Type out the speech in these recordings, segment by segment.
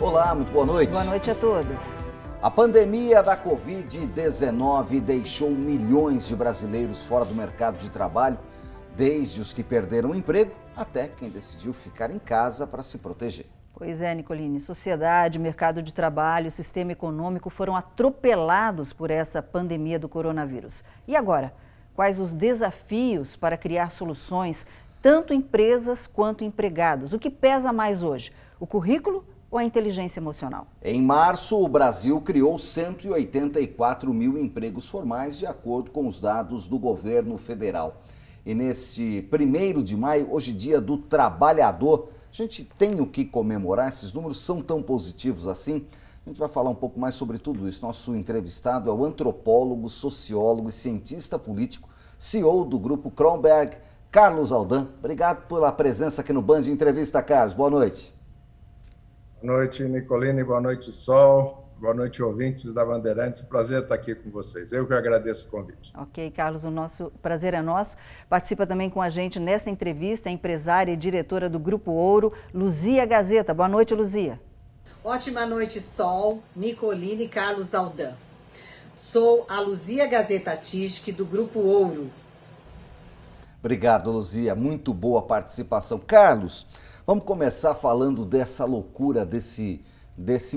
Olá, muito boa noite. Boa noite a todos. A pandemia da Covid-19 deixou milhões de brasileiros fora do mercado de trabalho, desde os que perderam o emprego até quem decidiu ficar em casa para se proteger. Pois é, Nicolini, sociedade, mercado de trabalho, sistema econômico foram atropelados por essa pandemia do coronavírus. E agora, quais os desafios para criar soluções, tanto empresas quanto empregados? O que pesa mais hoje, o currículo ou a inteligência emocional? Em março, o Brasil criou 184 mil empregos formais, de acordo com os dados do governo federal. E neste 1º de maio, hoje dia do trabalhador, a gente tem o que comemorar, esses números são tão positivos assim. A gente vai falar um pouco mais sobre tudo isso. Nosso entrevistado é o antropólogo, sociólogo e cientista político, CEO do Grupo Kronberg, Carlos Aldan. Obrigado pela presença aqui no Band Entrevista, Carlos. Boa noite. Boa noite, Nicolini. Boa noite, Sol. Boa noite, ouvintes da Bandeirantes. Prazer estar aqui com vocês. Eu que agradeço o convite. Ok, Carlos, o nosso prazer é nosso. Participa também com a gente nessa entrevista a empresária e diretora do Grupo Ouro, Luzia Gazeta. Boa noite, Luzia. Ótima noite, Sol, Nicolini e Carlos Aldan. Sou a Luzia Gazeta Tischi, do Grupo Ouro. Obrigado, Luzia. Muito boa participação. Carlos, vamos começar falando dessa loucura, desse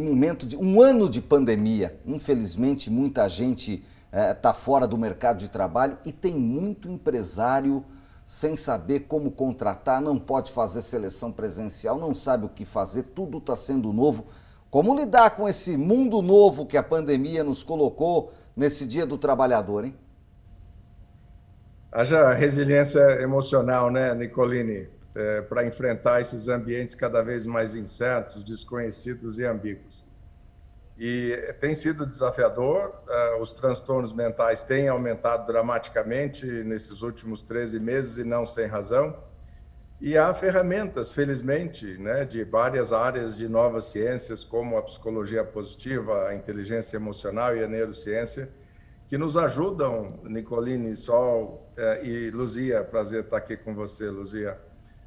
momento de um ano de pandemia. Infelizmente, muita gente está fora do mercado de trabalho e tem muito empresário sem saber como contratar, não pode fazer seleção presencial, não sabe o que fazer, tudo está sendo novo. Como lidar com esse mundo novo que a pandemia nos colocou nesse Dia do Trabalhador, hein? Haja resiliência emocional, né, Nicolini? Para enfrentar esses ambientes cada vez mais incertos, desconhecidos e ambíguos. E tem sido desafiador, os transtornos mentais têm aumentado dramaticamente nesses últimos 13 meses e não sem razão. E há ferramentas, felizmente, né, de várias áreas de novas ciências, como a psicologia positiva, a inteligência emocional e a neurociência, que nos ajudam, Nicolini, Sol e Luzia, prazer estar aqui com você, Luzia,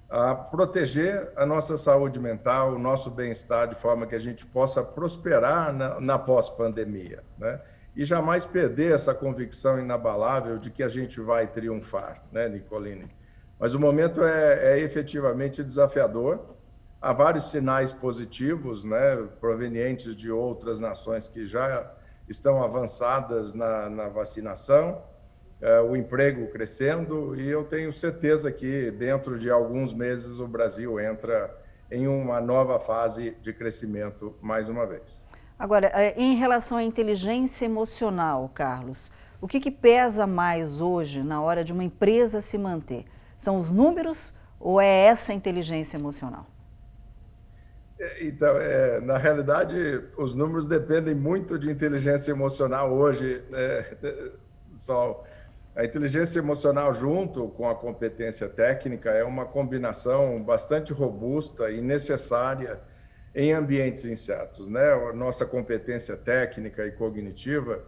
a proteger a nossa saúde mental, o nosso bem-estar, de forma que a gente possa prosperar na pós-pandemia, né? E jamais perder essa convicção inabalável de que a gente vai triunfar, né, Nicolini? Mas o momento é efetivamente desafiador. Há vários sinais positivos, né, provenientes de outras nações que já estão avançadas na vacinação, o emprego crescendo, e eu tenho certeza que dentro de alguns meses o Brasil entra em uma nova fase de crescimento mais uma vez. Agora, em relação à inteligência emocional, Carlos, o que pesa mais hoje na hora de uma empresa se manter? São os números ou é essa inteligência emocional? Então, na realidade, os números dependem muito de inteligência emocional hoje, Sol. A inteligência emocional, junto com a competência técnica, é uma combinação bastante robusta e necessária em ambientes incertos, né? A nossa competência técnica e cognitiva,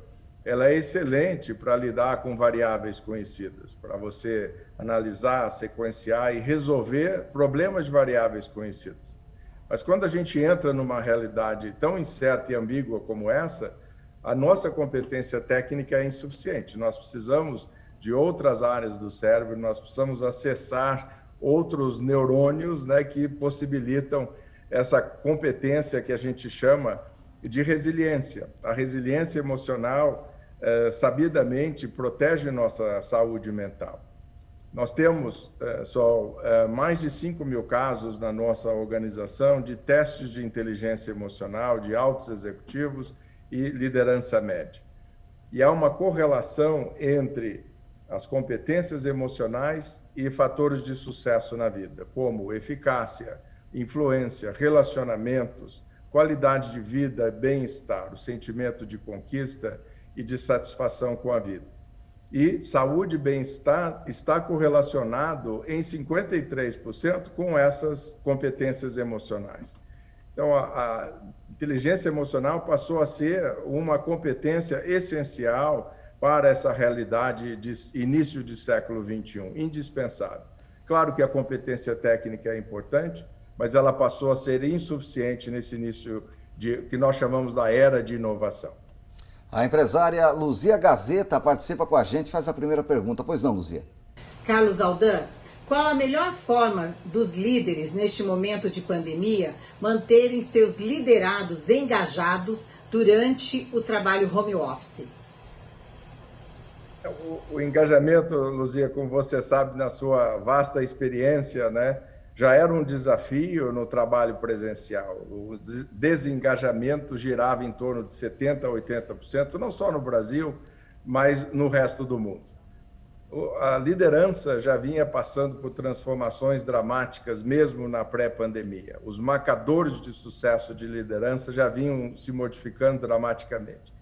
ela é excelente para lidar com variáveis conhecidas, para você analisar, sequenciar e resolver problemas de variáveis conhecidas. Mas quando a gente entra numa realidade tão incerta e ambígua como essa, a nossa competência técnica é insuficiente. Nós precisamos de outras áreas do cérebro, nós precisamos acessar outros neurônios, né, que possibilitam essa competência que a gente chama de resiliência. A resiliência emocional, sabidamente, protege nossa saúde mental. Nós temos, mais de 5 mil casos na nossa organização de testes de inteligência emocional, de altos executivos e liderança média. E há uma correlação entre as competências emocionais e fatores de sucesso na vida, como eficácia, influência, relacionamentos, qualidade de vida, bem-estar, o sentimento de conquista e de satisfação com a vida. E saúde e bem-estar está correlacionado em 53% com essas competências emocionais. Então, a inteligência emocional passou a ser uma competência essencial para essa realidade de início de século XXI, indispensável. Claro que a competência técnica é importante, mas ela passou a ser insuficiente nesse início que nós chamamos da era de inovação. A empresária Luzia Gazeta participa com a gente, faz a primeira pergunta. Pois não, Luzia? Carlos Aldan, qual a melhor forma dos líderes, neste momento de pandemia, manterem seus liderados engajados durante o trabalho home office? O engajamento, Luzia, como você sabe, na sua vasta experiência, né, já era um desafio no trabalho presencial. O desengajamento girava em torno de 70% a 80%, não só no Brasil, mas no resto do mundo. A liderança já vinha passando por transformações dramáticas, mesmo na pré-pandemia. Os marcadores de sucesso de liderança já vinham se modificando dramaticamente.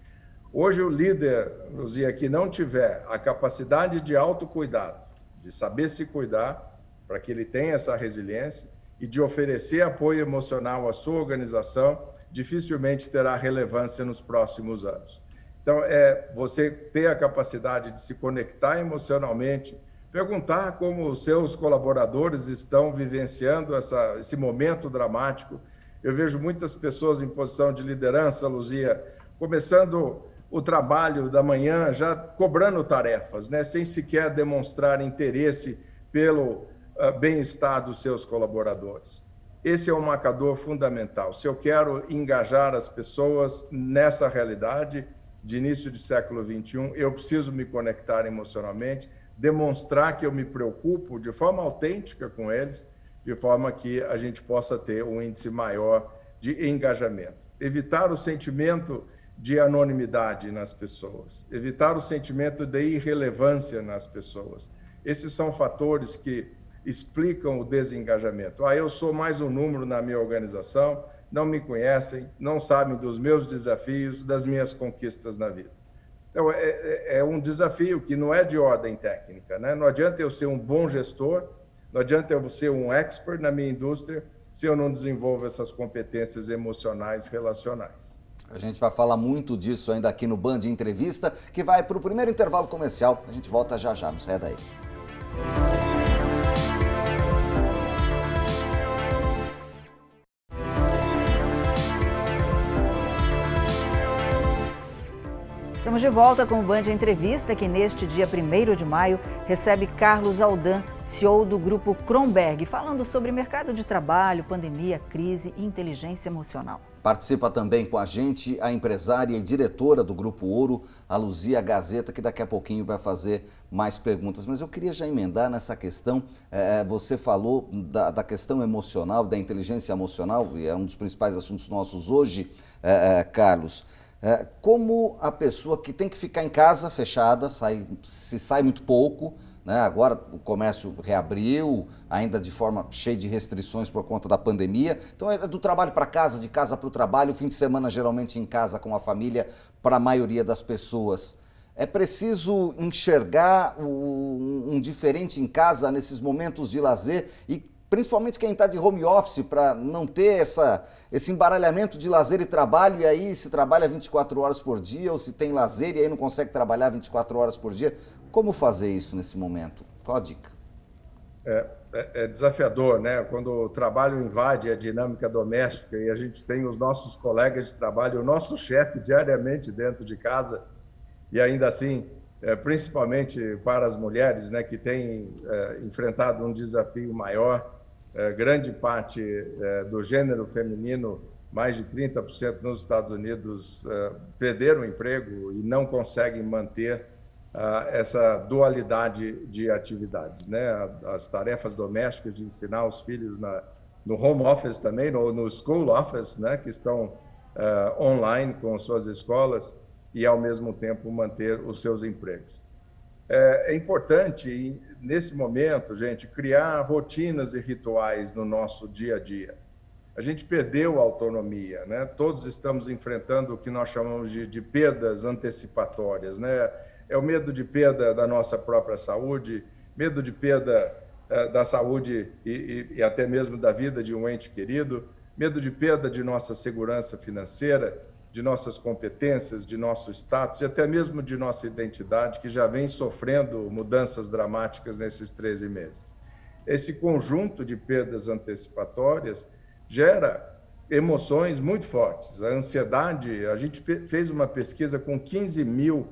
Hoje, o líder, Luzia, que não tiver a capacidade de autocuidado, de saber se cuidar, para que ele tenha essa resiliência, e de oferecer apoio emocional à sua organização, dificilmente terá relevância nos próximos anos. Então, você ter a capacidade de se conectar emocionalmente, perguntar como os seus colaboradores estão vivenciando esse momento dramático. Eu vejo muitas pessoas em posição de liderança, Luzia, começando o trabalho da manhã já cobrando tarefas, né, sem sequer demonstrar interesse pelo bem-estar dos seus colaboradores. Esse é um marcador fundamental. Se eu quero engajar as pessoas nessa realidade de início de século XXI, eu preciso me conectar emocionalmente, demonstrar que eu me preocupo de forma autêntica com eles, de forma que a gente possa ter um índice maior de engajamento. Evitar o sentimento de anonimidade nas pessoas, evitar o sentimento de irrelevância nas pessoas. Esses são fatores que explicam o desengajamento. Eu sou mais um número na minha organização, não me conhecem, não sabem dos meus desafios, das minhas conquistas na vida. Então, é um desafio que não é de ordem técnica, né? Não adianta eu ser um bom gestor, não adianta eu ser um expert na minha indústria se eu não desenvolvo essas competências emocionais relacionais. A gente vai falar muito disso ainda aqui no Band Entrevista, que vai para o primeiro intervalo comercial. A gente volta já já, não saia daí. Estamos de volta com o Band Entrevista, que neste dia 1º de maio recebe Carlos Aldan, CEO do Grupo Kronberg, falando sobre mercado de trabalho, pandemia, crise e inteligência emocional. Participa também com a gente a empresária e diretora do Grupo Ouro, a Luzia Gazeta, que daqui a pouquinho vai fazer mais perguntas. Mas eu queria já emendar nessa questão, você falou da questão emocional, da inteligência emocional, e é um dos principais assuntos nossos hoje, Carlos. Como a pessoa que tem que ficar em casa fechada, se sai muito pouco, né? Agora o comércio reabriu, ainda de forma cheia de restrições por conta da pandemia. Então é do trabalho para casa, de casa para o trabalho, fim de semana geralmente em casa com a família para a maioria das pessoas. É preciso enxergar um diferente em casa nesses momentos de lazer e principalmente quem está de home office, para não ter esse embaralhamento de lazer e trabalho, e aí se trabalha 24 horas por dia, ou se tem lazer e aí não consegue trabalhar 24 horas por dia. Como fazer isso nesse momento? Qual a dica? É desafiador, né? Quando o trabalho invade a dinâmica doméstica e a gente tem os nossos colegas de trabalho, o nosso chefe diariamente dentro de casa, e ainda assim, principalmente para as mulheres, né, que têm enfrentado um desafio maior, grande parte do gênero feminino, mais de 30% nos Estados Unidos, perderam o emprego e não conseguem manter essa dualidade de atividades, né? As tarefas domésticas de ensinar os filhos no home office também, no school office, né? Que estão online com suas escolas e, ao mesmo tempo, manter os seus empregos. É importante, nesse momento, gente, criar rotinas e rituais no nosso dia a dia. A gente perdeu a autonomia, né? Todos estamos enfrentando o que nós chamamos de perdas antecipatórias, né? É o medo de perda da nossa própria saúde, medo de perda da saúde e até mesmo da vida de um ente querido, medo de perda de nossa segurança financeira, de nossas competências, de nosso status e até mesmo de nossa identidade, que já vem sofrendo mudanças dramáticas nesses 13 meses. Esse conjunto de perdas antecipatórias gera emoções muito fortes. A ansiedade, a gente fez uma pesquisa com 15 mil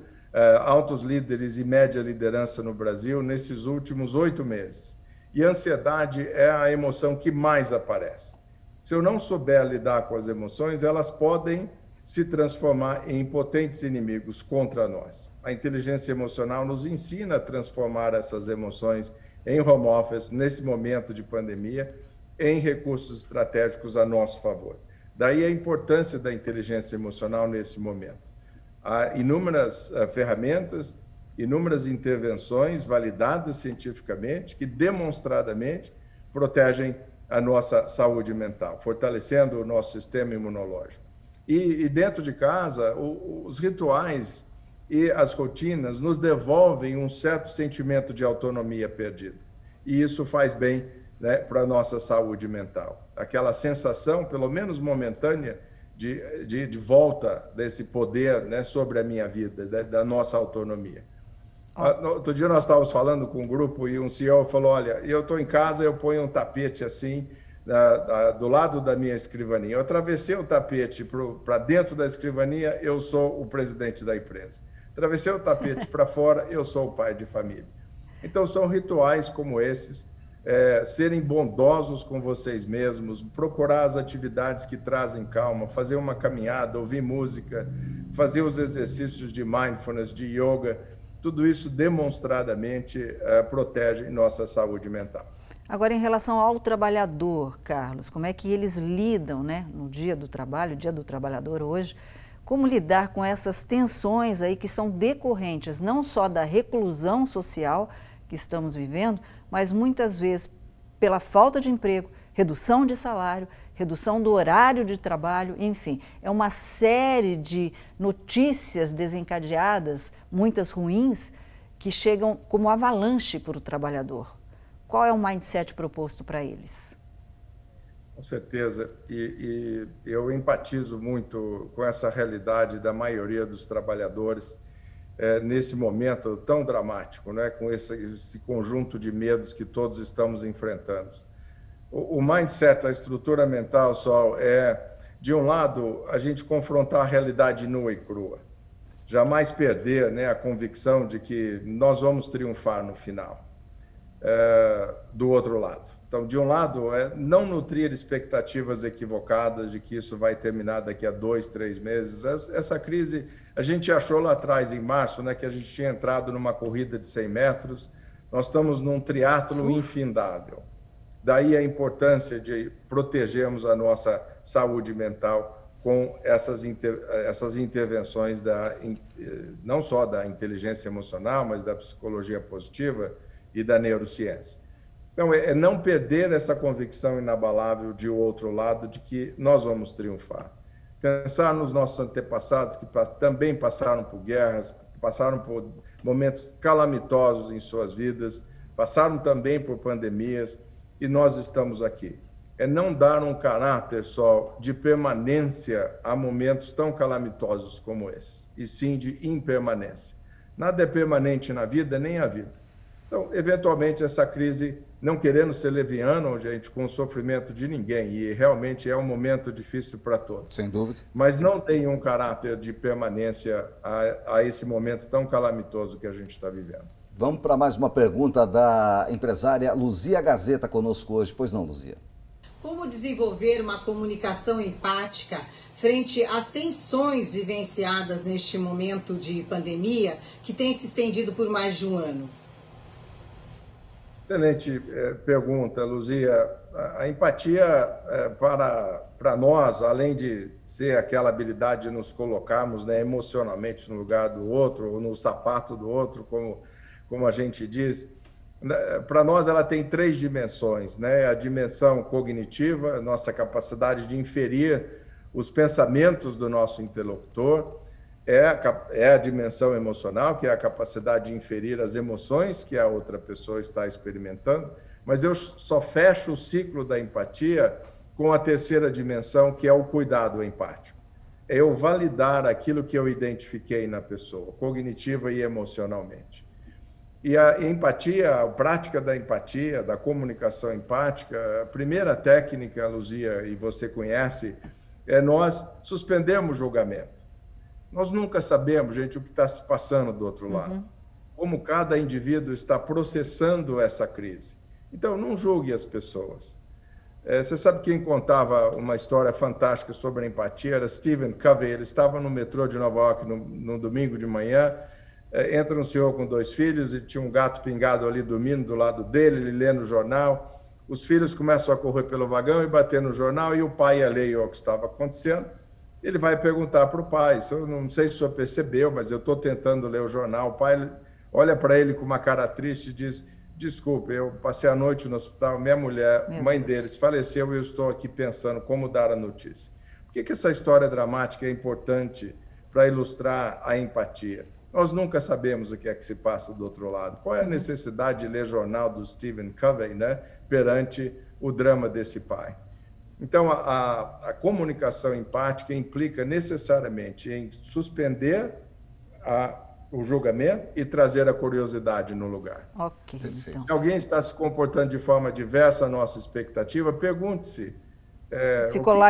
altos líderes e média liderança no Brasil nesses últimos 8 meses. E a ansiedade é a emoção que mais aparece. Se eu não souber lidar com as emoções, elas podem se transformar em potentes inimigos contra nós. A inteligência emocional nos ensina a transformar essas emoções em home office, nesse momento de pandemia, em recursos estratégicos a nosso favor. Daí a importância da inteligência emocional nesse momento. Há inúmeras ferramentas, inúmeras intervenções validadas cientificamente, que demonstradamente protegem a nossa saúde mental, fortalecendo o nosso sistema imunológico. E dentro de casa, os rituais e as rotinas nos devolvem um certo sentimento de autonomia perdida. E isso faz bem, né, para a nossa saúde mental. Aquela sensação, pelo menos momentânea, de volta desse poder, né, sobre a minha vida, da nossa autonomia. Outro dia nós estávamos falando com um grupo e um CEO falou, olha, eu estou em casa, eu ponho um tapete assim, do lado da minha escrivaninha. Eu atravessei o tapete para dentro da escrivaninha, eu sou o presidente da empresa. Atravessei o tapete para fora, eu sou o pai de família. Então, são rituais como esses, serem bondosos com vocês mesmos, procurar as atividades que trazem calma, fazer uma caminhada, ouvir música, fazer os exercícios de mindfulness, de yoga, tudo isso demonstradamente protege nossa saúde mental. Agora, em relação ao trabalhador, Carlos, como é que eles lidam, né, no dia do trabalho, dia do trabalhador hoje, como lidar com essas tensões aí que são decorrentes não só da reclusão social que estamos vivendo, mas muitas vezes pela falta de emprego, redução de salário, redução do horário de trabalho, enfim, é uma série de notícias desencadeadas, muitas ruins, que chegam como avalanche para o trabalhador. Qual é o mindset proposto para eles? Com certeza, e eu empatizo muito com essa realidade da maioria dos trabalhadores nesse momento tão dramático, né? Com esse conjunto de medos que todos estamos enfrentando. O mindset, a estrutura mental, Sol, de um lado, a gente confrontar a realidade nua e crua. Jamais perder, né, a convicção de que nós vamos triunfar no final. Do outro lado. Então, de um lado, não nutrir expectativas equivocadas de que isso vai terminar daqui a 2, 3 meses. Essa crise, a gente achou lá atrás, em março, né, que a gente tinha entrado numa corrida de 100 metros, nós estamos num triatlo infindável. Daí a importância de protegermos a nossa saúde mental com essas intervenções não só da inteligência emocional, mas da psicologia positiva e da neurociência. Então, não perder essa convicção inabalável de outro lado de que nós vamos triunfar. Pensar nos nossos antepassados que também passaram por guerras, passaram por momentos calamitosos em suas vidas, passaram também por pandemias e nós estamos aqui. Não dar um caráter só de permanência a momentos tão calamitosos como esse, e sim de impermanência. Nada é permanente na vida, nem a vida. Então, eventualmente, essa crise, não querendo ser leviano, gente, com o sofrimento de ninguém, e realmente é um momento difícil para todos. Sem dúvida. Mas não tem um caráter de permanência a esse momento tão calamitoso que a gente está vivendo. Vamos para mais uma pergunta da empresária Luzia Gazeta conosco hoje. Pois não, Luzia? Como desenvolver uma comunicação empática frente às tensões vivenciadas neste momento de pandemia que tem se estendido por mais de um ano? Excelente pergunta, Luzia. A empatia, para nós, além de ser aquela habilidade de nos colocarmos, né, emocionalmente no lugar do outro, ou no sapato do outro, como a gente diz, para nós ela tem 3 dimensões, né? A dimensão cognitiva, nossa capacidade de inferir os pensamentos do nosso interlocutor, é a dimensão emocional, que é a capacidade de inferir as emoções que a outra pessoa está experimentando, mas eu só fecho o ciclo da empatia com a 3ª dimensão, que é o cuidado empático. É eu validar aquilo que eu identifiquei na pessoa, cognitiva e emocionalmente. E a empatia, a prática da empatia, da comunicação empática, a primeira técnica, Luzia, e você conhece, é nós suspendermos o julgamento. Nós nunca sabemos, gente, o que está se passando do outro lado. Como cada indivíduo está processando essa crise. Então, não julgue as pessoas. Você sabe quem contava uma história fantástica sobre a empatia? Era Stephen Covey. Ele estava no metrô de Nova York no domingo de manhã. Entra um senhor com 2 filhos e tinha um gato pingado ali dormindo do lado dele, ele lendo o jornal. Os filhos começam a correr pelo vagão e bater no jornal e o pai alheio ao que estava acontecendo. Ele vai perguntar para o pai, eu não sei se o senhor percebeu, mas eu estou tentando ler o jornal. O pai olha para ele com uma cara triste e diz, desculpe, eu passei a noite no hospital, minha mulher, mãe deles, faleceu e eu estou aqui pensando como dar a notícia. Por que essa história dramática é importante para ilustrar a empatia? Nós nunca sabemos o que é que se passa do outro lado. Qual é a necessidade de ler jornal do Stephen Covey, né, perante o drama desse pai? Então, a comunicação empática implica necessariamente em suspender o julgamento e trazer a curiosidade no lugar. Ok. Então. Se alguém está se comportando de forma diversa à nossa expectativa, pergunte-se,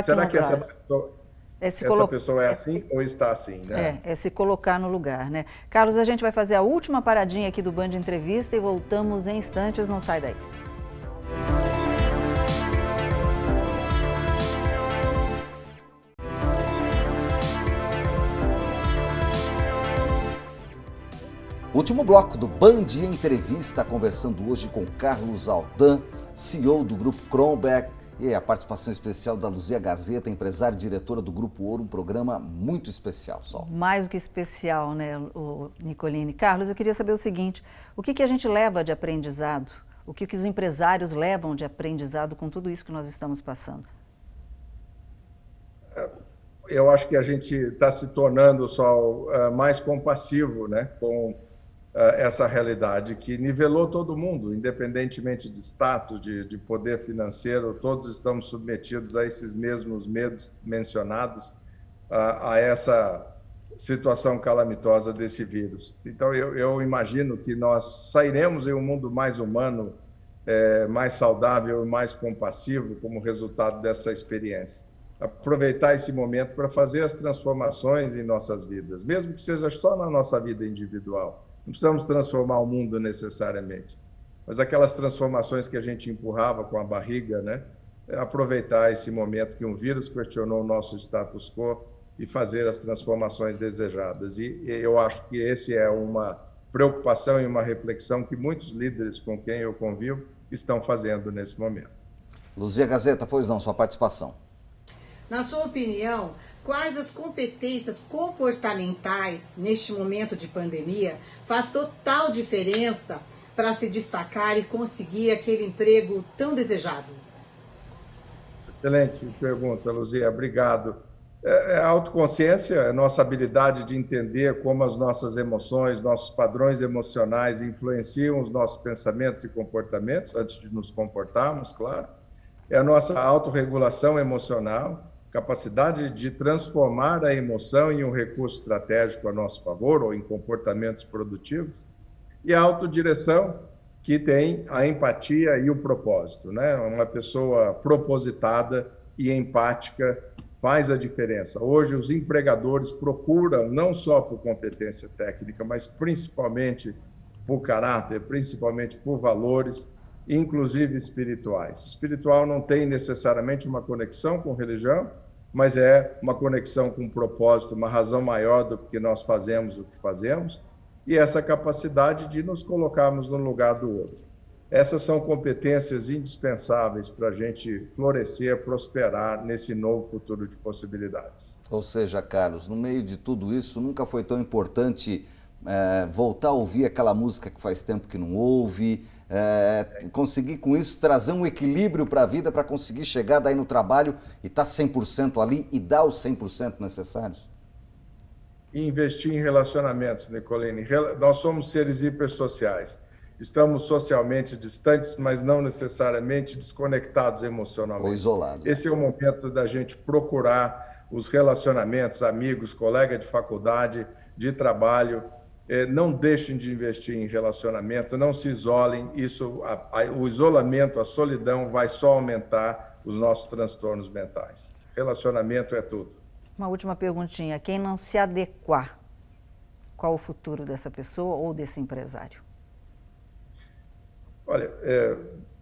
será que essa pessoa é assim ou está assim? Né? É se colocar no lugar, né? Carlos, a gente vai fazer a última paradinha aqui do Band Entrevista e voltamos em instantes, não sai daí. Último bloco do Band Entrevista, conversando hoje com Carlos Aldan, CEO do Grupo Cronberg, e a participação especial da Luzia Gazeta, empresária e diretora do Grupo Ouro, um programa muito especial, Sol. Mais do que especial, né, Nicolini? Carlos, eu queria saber o seguinte, o que a gente leva de aprendizado? O que os empresários levam de aprendizado com tudo isso que nós estamos passando? Eu acho que a gente está se tornando, Sol, mais compassivo, né, com essa realidade que nivelou todo mundo, independentemente de status, de poder financeiro, todos estamos submetidos a esses mesmos medos mencionados, a essa situação calamitosa desse vírus. Então, eu imagino que nós sairemos em um mundo mais humano, mais saudável e mais compassivo como resultado dessa experiência. Aproveitar esse momento para fazer as transformações em nossas vidas, mesmo que seja só na nossa vida individual. Não precisamos transformar o mundo necessariamente, mas aquelas transformações que a gente empurrava com a barriga, né? Aproveitar esse momento que um vírus questionou o nosso status quo e fazer as transformações desejadas. E eu acho que esse é uma preocupação e uma reflexão que muitos líderes com quem eu convivo estão fazendo nesse momento. Luzia Gazeta, pois não, sua participação. Na sua opinião, quais as competências comportamentais neste momento de pandemia faz total diferença para se destacar e conseguir aquele emprego tão desejado? Excelente pergunta, Luzia. Obrigado. A autoconsciência, a nossa habilidade de entender como as nossas emoções, nossos padrões emocionais influenciam os nossos pensamentos e comportamentos, antes de nos comportarmos, claro. É a nossa autorregulação emocional, capacidade de transformar a emoção em um recurso estratégico a nosso favor ou em comportamentos produtivos, e a autodireção, que tem a empatia e o propósito, né? Uma pessoa propositada e empática faz a diferença. Hoje, os empregadores procuram, não só por competência técnica, mas principalmente por caráter, principalmente por valores, inclusive espirituais. Espiritual não tem necessariamente uma conexão com religião, mas é uma conexão com um propósito, uma razão maior do que nós fazemos o que fazemos, e essa capacidade de nos colocarmos no lugar do outro. Essas são competências indispensáveis para a gente florescer, prosperar nesse novo futuro de possibilidades. Ou seja, Carlos, no meio de tudo isso, nunca foi tão importante voltar a ouvir aquela música que faz tempo que não ouve, conseguir com isso trazer um equilíbrio para a vida, para conseguir chegar daí no trabalho e estar 100% ali e dar os 100% necessários? E investir em relacionamentos, Nicolini. Nós somos seres hipersociais. Estamos socialmente distantes, mas não necessariamente desconectados emocionalmente. Ou isolados. Esse é o momento da gente procurar os relacionamentos, amigos, colega de faculdade, de trabalho, não deixem de investir em relacionamento, não se isolem. O isolamento, a solidão vai só aumentar os nossos transtornos mentais. Relacionamento é tudo. Uma última perguntinha. Quem não se adequar, qual o futuro dessa pessoa ou desse empresário? Olha,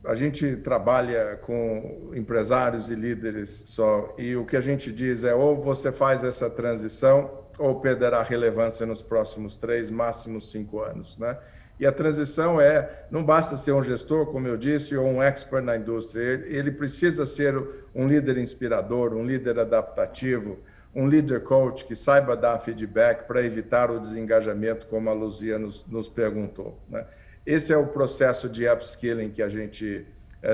a gente trabalha com empresários e líderes só, e o que a gente diz é ou você faz essa transição ou perderá relevância nos próximos 3, máximo 5 anos, né? E a transição não basta ser um gestor, como eu disse, ou um expert na indústria, ele precisa ser um líder inspirador, um líder adaptativo, um líder coach que saiba dar feedback para evitar o desengajamento, como a Luzia nos perguntou, né? Esse é o processo de upskilling que a gente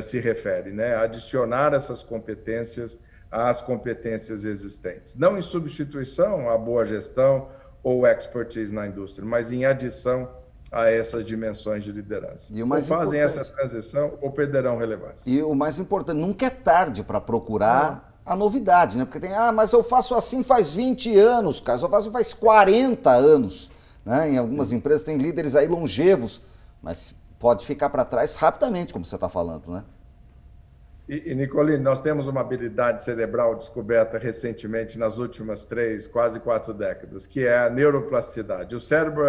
se refere, né? Adicionar essas competências às competências existentes. Não em substituição à boa gestão ou expertise na indústria, mas em adição a essas dimensões de liderança. E o mais ou fazem importante, essa transição ou perderão relevância. E o mais importante, nunca é tarde para procurar a novidade, né? Porque tem, mas eu faço assim faz 20 anos, cara, eu faço faz 40 anos. Né? Em algumas empresas tem líderes aí longevos, mas pode ficar para trás rapidamente, como você está falando, né? E, Nicolini, nós temos uma habilidade cerebral descoberta recentemente nas últimas 3, quase 4 décadas, que é a neuroplasticidade. O cérebro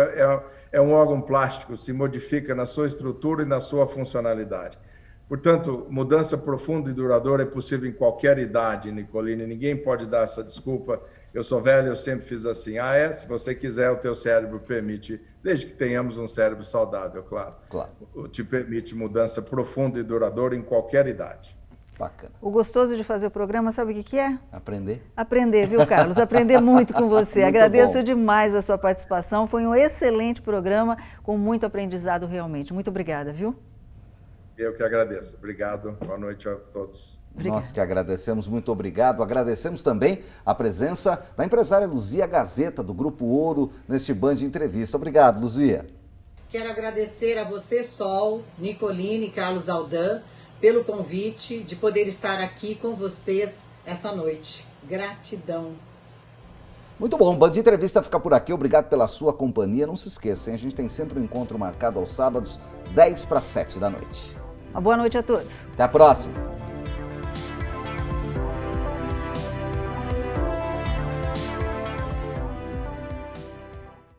é um órgão plástico, se modifica na sua estrutura e na sua funcionalidade. Portanto, mudança profunda e duradoura é possível em qualquer idade, Nicolini. Ninguém pode dar essa desculpa. Eu sou velho, eu sempre fiz assim. Se você quiser, o teu cérebro permite, desde que tenhamos um cérebro saudável, claro. Te permite mudança profunda e duradoura em qualquer idade. Bacana. O gostoso de fazer o programa, sabe o que é? Aprender. Aprender, viu, Carlos? Aprender muito com você. Muito Agradeço bom. demais a sua participação. Foi um excelente programa, com muito aprendizado realmente. Muito obrigada, viu? Eu que agradeço. Obrigado. Boa noite a todos. Obrigada. Nós que agradecemos, muito obrigado. Agradecemos também a presença da empresária Luzia Gazeta, do Grupo Ouro, neste Band Entrevista. Obrigado, Luzia. Quero agradecer a você, Sol, Nicolini e Carlos Aldan, pelo convite de poder estar aqui com vocês essa noite. Gratidão. Muito bom, o Band Entrevista fica por aqui. Obrigado pela sua companhia. Não se esqueça, hein? A gente tem sempre um encontro marcado aos sábados, 6:50 da noite. Uma boa noite a todos. Até a próxima.